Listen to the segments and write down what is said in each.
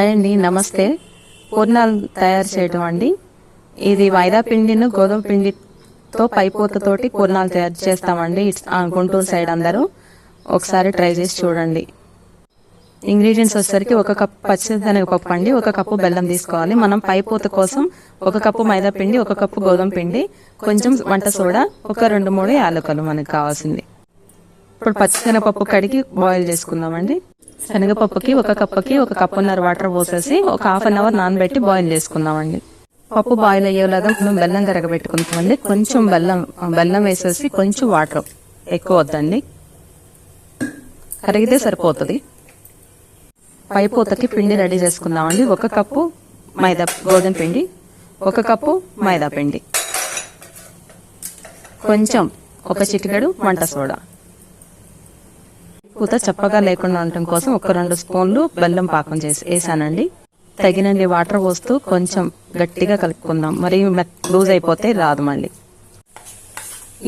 Hi అండి, నమస్తే. పూర్ణాలు తయారు చేయడం అండి. ఇది మైదా పిండిను గోధుమ పిండితో పైపోతతోటి పూర్ణాలు తయారు చేస్తామండి. గుంటూరు సైడ్ అందరూ ఒకసారి ట్రై చేసి చూడండి. ఇంగ్రీడియంట్స్ వచ్చేసరికి 1 కప్పు పచ్చిశనగపప్పు అండి, 1 కప్పు బెల్లం తీసుకోవాలి. మనం పైపోత కోసం 1 కప్పు మైదా పిండి, 1 కప్పు గోధుమ పిండి, కొంచెం వంట సోడా, ఒక 2-3 యాలకులు మనకు కావాల్సింది. ఇప్పుడు పచ్చిశనగపప్పు కడిగి బాయిల్ చేసుకుందామండి. శనగపప్పుకి 1 కప్పుకి 1 కప్పున్నర వాటర్ పోసేసి ఒక ½ గంట నానబెట్టి బాయిల్ చేసుకుందామండి. పప్పు బాయిల్ అయ్యేలాగా మనం బెల్లం కరగబెట్టుకుంటామండి. కొంచెం బెల్లం వేసేసి కొంచెం వాటర్, ఎక్కువ వద్దండి, కరిగితే సరిపోతుంది. పైపోతకి పిండి రెడీ చేసుకుందామండి. 1 కప్పు గోధుమ పిండి, 1 కప్పు మైదా పిండి, కొంచెం 1 చిటికెడు వంట సోడా, పూత చప్పగా లేకుండా ఉండటం కోసం 1-2 స్పూన్లు బెల్లం పాకం చేసి వేసానండి. తగినన్ని వాటర్ పోస్తూ కొంచెం గట్టిగా కలుపుకుందాం. మరి లూజ్ అయిపోతే రాదు. మళ్ళీ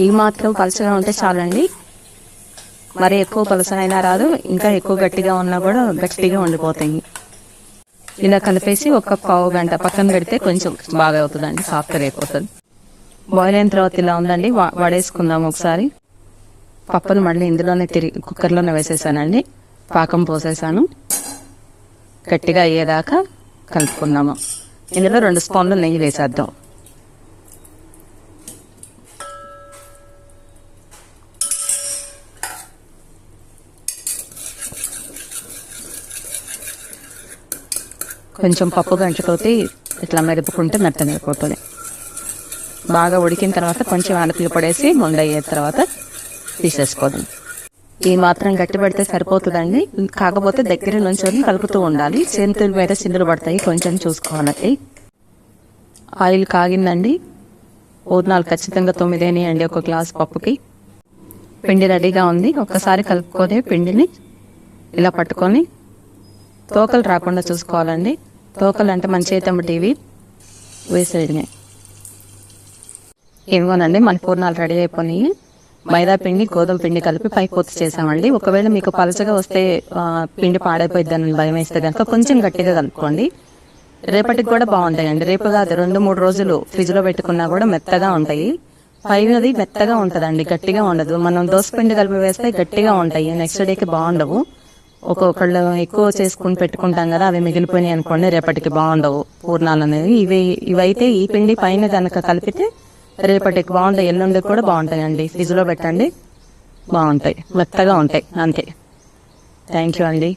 ఈ మాత్రం పలచగా ఉంటే చాలండి. మరి ఎక్కువ పలసనైనా రాదు, ఇంకా ఎక్కువ గట్టిగా ఉన్నా కూడా గట్టిగా ఉండిపోతాయి. ఇలా కలిపేసి ఒక ½ గంట పక్కన పెడితే కొంచెం బాగా అవుతుందండి, సాఫ్ట్గా అయిపోతుంది. బాయిల్ అయిన తర్వాత ఇలా ఉందండి, వడేసుకుందాం ఒకసారి. పప్పును మళ్ళీ ఇందులోనే కుక్కర్లోనే వేసేసానండి. పాకం పోసేసాను. గట్టిగా అయ్యేదాకా కలుపుకున్నాము. ఇందులో 2 స్పూన్లు నెయ్యి వేసేద్దాం. కొంచెం పప్పు గంటతోటి ఇట్లా మెరుపుకుంటే మెత్తగా అయిపోతుంది. బాగా ఉడికిన తర్వాత కొంచెం యాలకులు పడేసి ముండయ్యే తర్వాత తీసేసుకోదాం. ఈ మాత్రం గట్టి పడితే సరిపోతుందండి. కాకపోతే దగ్గర నుంచి కలుపుతూ ఉండాలి. చేతుల మీద చిందులు పడతాయి, కొంచెం చూసుకోవాలి. ఆయిల్ కాగిందండి. పూర్ణాలు ఖచ్చితంగా 9 వేయండి 1 గ్లాస్ పప్పుకి. పిండి రెడీగా ఉంది. ఒక్కసారి కలుపుకొని పిండిని ఇలా పట్టుకొని తోకలు రాకుండా చూసుకోవాలండి. తోకలు అంటే మన చేతమ్మటివి వేసేయడమే. ఇవ్వనండి, మన పూర్ణాలు రెడీ అయిపోయినాయి. మైదా పిండి గోధుమ పిండి కలిపి పైపోత చేసామండి. ఒకవేళ మీకు పలచగా వస్తే పిండి పాడైపోయిద్దని భయం వేస్తే కనుక కొంచెం గట్టిగా కలుపుకోండి. రేపటికి కూడా బాగుంటాయండి. రేపు కాదు, 2-3 రోజులు ఫ్రిడ్జ్ లో పెట్టుకున్నా కూడా మెత్తగా ఉంటాయి. పైనది మెత్తగా ఉంటదండి, గట్టిగా ఉండదు. మనం దోశ పిండి కలిపి వేస్తే గట్టిగా ఉంటాయి, నెక్స్ట్ డేకి బాగుండవు. ఒక్కొక్కళ్ళు ఎక్కువ చేసుకుని పెట్టుకుంటాం కదా, అవి మిగిలిపోయినాయి అనుకోండి, రేపటికి బాగుండవు పూర్ణాలు అనేవి. ఇవైతే ఈ పిండి పైన కనుక కలిపితే రేపటికి బాగుంటాయి, ఎల్లుండి కూడా బాగుంటాయండి. ఫ్రిడ్జ్ లో పెట్టండి, బాగుంటాయి, మెత్తగా ఉంటాయి. అంతే. థ్యాంక్ యూ అండి.